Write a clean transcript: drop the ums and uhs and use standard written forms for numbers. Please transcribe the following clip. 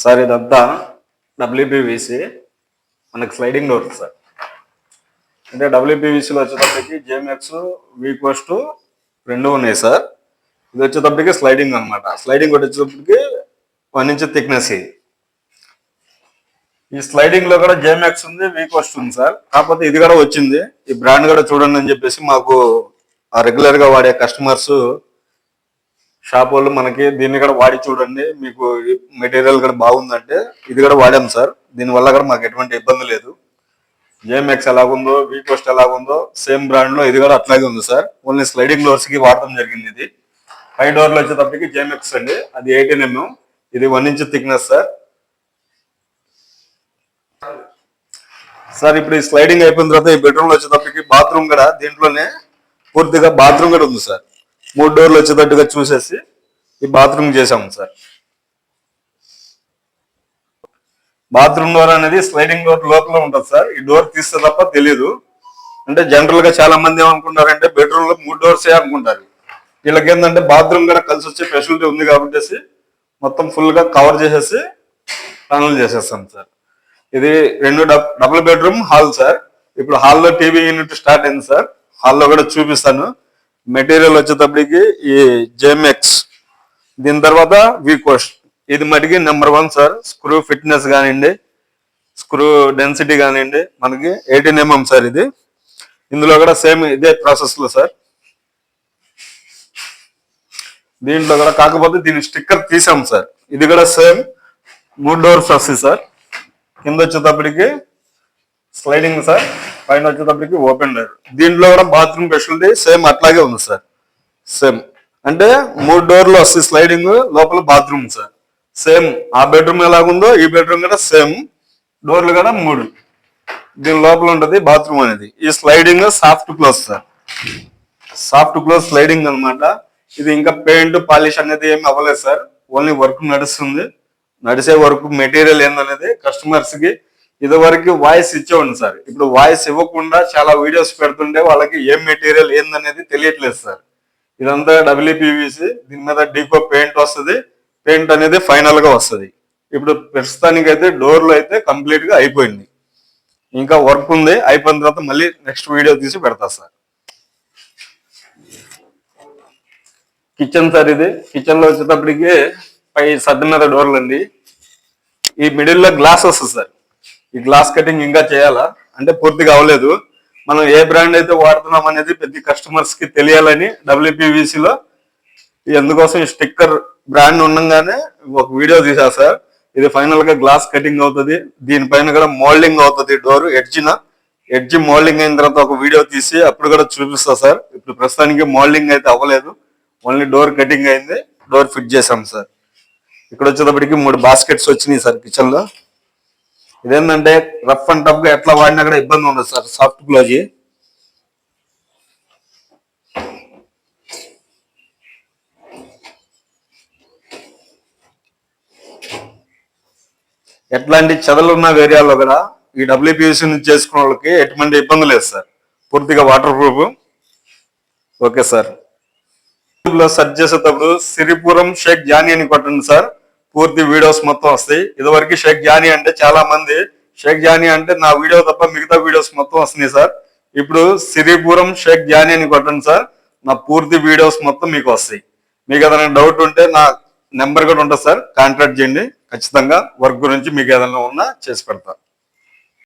Sir ఇదంతా WPVC మనకి sliding door sir. అంటే డబ్ల్యూపీవీసీలో వచ్చేటప్పటికి జేఎంఎక్స్ వీకోస్ట్ రెండు ఉన్నాయి సార్. ఇది వచ్చేటప్పటికి స్లైడింగ్ అనమాట. స్లైడింగ్ వచ్చేటప్పటికి 1 ఇంచ్ థిక్నెస్. ఈ స్లైడింగ్ లో కూడా జేఎంఎక్స్ ఉంది, వీకోస్ట్ ఉంది సార్. కాకపోతే ఇది కూడా వచ్చింది, ఈ బ్రాండ్ కూడా చూడండి అని చెప్పేసి మాకు రెగ్యులర్ గా వాడే కస్టమర్స్ షాప్ వాళ్ళు మనకి దీన్ని కూడా వాడి చూడండి, మీకు మెటీరియల్ కూడా బాగుందంటే ఇది కూడా వాడాం సార్. దీనివల్ల కూడా మాకు ఎటువంటి ఇబ్బంది లేదు. జేఎంఎక్స్ ఎలాగుందో, వీకోస్ట్ ఎలాగుందో సేమ్ బ్రాండ్ లో ఇది కూడా అట్లాగే ఉంది సార్. ఓన్లీ స్లైడింగ్ డోర్స్ కి వాడటం జరిగింది. ఇది 5 డోర్లు వచ్చేటప్పటికి జేఎంఎక్స్ అండి, అది 18 mm, ఇది 1 ఇంచ్ థిక్నెస్ సార్. సార్ ఇప్పుడు ఈ స్లైడింగ్ అయిపోయిన తర్వాత ఈ బెడ్రూమ్ లో వచ్చేటప్పటికి బాత్రూమ్ కూడా దీంట్లోనే పూర్తిగా బాత్రూమ్ కూడా ఉంది సార్. 3 డోర్లు వచ్చేటట్టుగా చూసేసి ఈ బాత్రూమ్ చేసాము సార్. బాత్రూమ్ డోర్ అనేది స్లైడింగ్ డోర్ లోపల ఉంటుంది సార్. ఈ డోర్ తీస్తే తప్ప తెలియదు. అంటే జనరల్ గా చాలా మంది ఏమనుకుంటారంటే బెడ్రూమ్ లో 3 డోర్స్ అనుకుంటారు. వీళ్ళకి ఏంటంటే బాత్రూమ్ కూడా కలిసి వచ్చే ఫెసిలిటీ ఉంది కాబట్టి మొత్తం ఫుల్ గా కవర్ చేసేసి ప్యానల్ చేసేస్తాం సార్. ఇది 2 డబుల్ బెడ్రూమ్ హాల్ సార్. ఇప్పుడు హాల్లో టీవీ యూనిట్ స్టార్ట్ అయింది సార్. హాల్లో కూడా చూపిస్తాను. మెటీరియల్ వచ్చేటప్పటికి ఈ జేఎంఎక్స్, దీని తర్వాత వీకోస్ట్. ఇది మటుకి నెంబర్ 1 సార్. స్క్రూ ఫిట్నెస్ కానివ్వండి, స్క్రూ డెన్సిటీ కానివ్వండి, మనకి 18 mm సార్. ఇది ఇందులో కూడా సేమ్ ఇదే ప్రాసెస్ లో సార్. దీంట్లో కూడా కాకపోతే దీని స్టిక్కర్ తీసాం సార్. ఇది కూడా సేమ్ 3 డోర్స్ వస్తాయి సార్. కింద వచ్చేటప్పటికి స్లైడింగ్ సార్, పైన వచ్చేటప్పటికి ఓపెన్ డోర్. దీంట్లో కూడా బాత్రూమ్ ఫెసిలిటీ సేమ్ అట్లాగే ఉంది సార్. సేమ్ అంటే 3 డోర్లు వస్తాయి స్లైడింగ్, లోపల బాత్రూమ్ సార్. సేమ్ ఆ బెడ్రూమ్ ఎలాగుందో ఈ బెడ్రూమ్ కూడా సేమ్, డోర్లు కూడా 3. దీని లోపల ఉంటుంది బాత్రూమ్ అనేది. ఈ sliding soft close sir. Soft close sliding అనమాట. ఇది ఇంకా పెయింట్ పాలిష్ అనేది ఏమి అవ్వలేదు సార్. ఓన్లీ వర్క్ నడుస్తుంది. నడిసే వర్క్ మెటీరియల్ ఏందనేది కస్టమర్స్ కి ఇదివరకు వాయిస్ ఇచ్చేవాడిని సార్. ఇప్పుడు వాయిస్ ఇవ్వకుండా చాలా వీడియోస్ పెడుతుంటే వాళ్ళకి ఏం మెటీరియల్ ఏందనేది తెలియట్లేదు సార్. ఇదంతా డబ్ల్యూపీవీసీ, దీని మీద డీకో పెయింట్ వస్తుంది. పెయింట్ అనేది ఫైనల్ గా వస్తుంది. ఇప్పుడు ప్రస్తుతానికి అయితే డోర్లు అయితే కంప్లీట్ గా అయిపోయింది. ఇంకా వర్క్ ఉంది, అయిపోయిన తర్వాత మళ్ళీ నెక్స్ట్ వీడియో తీసి పెడతా సార్. Kitchen sir. ఇది కిచెన్ లో వచ్చేటప్పటికి పై సర్ది మీద డోర్లు అండి. ఈ మిడిల్ లో గ్లాస్ వస్తుంది సార్. ఈ గ్లాస్ కటింగ్ ఇంకా చేయాలా అంటే పూర్తిగా అవ్వలేదు. మనం ఏ బ్రాండ్ అయితే వాడుతున్నాం అనేది ప్రతి కస్టమర్స్ కి తెలియాలని డబ్ల్యూపీవీసీలో ఎందుకోసం ఈ స్టిక్కర్ బ్రాండ్ ఉండగానే ఒక వీడియో తీసా సార్. ఇది ఫైనల్ గా గ్లాస్ కటింగ్ అవుతుంది. దీనిపైన కూడా మోల్డింగ్ అవుతుంది. డోర్ ఎడ్జ్ మోల్డింగ్ అయిన తర్వాత ఒక వీడియో తీసి అప్పుడు కూడా చూపిస్తా సార్. ఇప్పుడు ప్రస్తుతానికి మోల్డింగ్ అయితే అవ్వలేదు, ఓన్లీ డోర్ కటింగ్ అయింది, డోర్ ఫిట్ చేసాం సార్. ఇక్కడ వచ్చేటప్పటికి 3 బాస్కెట్స్ వచ్చినాయి సార్ కిచెన్ లో. ఇదేంటంటే రఫ్ అండ్ టఫ్ గా ఎట్లా వాడినా కూడా ఇబ్బంది ఉండదు సార్. Soft close. ఎట్లాంటి చెదలున్న ఏరియాలో కూడా ఈ డబ్ల్యూపీవీసీ నుంచి చేసుకున్న వాళ్ళకి ఎటువంటి ఇబ్బంది లేదు సార్. పూర్తిగా వాటర్ ప్రూఫ్. Okay sir. లో సెర్చ్ చేసేటప్పుడు సిరిపురం షేక్ జానీ అని కొట్టండి సార్. పూర్తి వీడియోస్ మొత్తం వస్తాయి. ఇదివరకు షేక్ జానీ అంటే చాలా మంది షేక్ జానీ అంటే నా వీడియో తప్ప మిగతా వీడియోస్ మొత్తం వస్తున్నాయి సార్. ఇప్పుడు సిరిపురం షేక్ జానీ అని కొట్టండి సార్. నా పూర్తి వీడియోస్ మొత్తం మీకు వస్తాయి. మీకు ఏదైనా డౌట్ ఉంటే నా నెంబర్ కూడా ఉంటుంది సార్, కాంటాక్ట్ చేయండి. ఖచ్చితంగా వర్క్ గురించి మీకు ఏదైనా ఉన్నా చేసి పెడతా.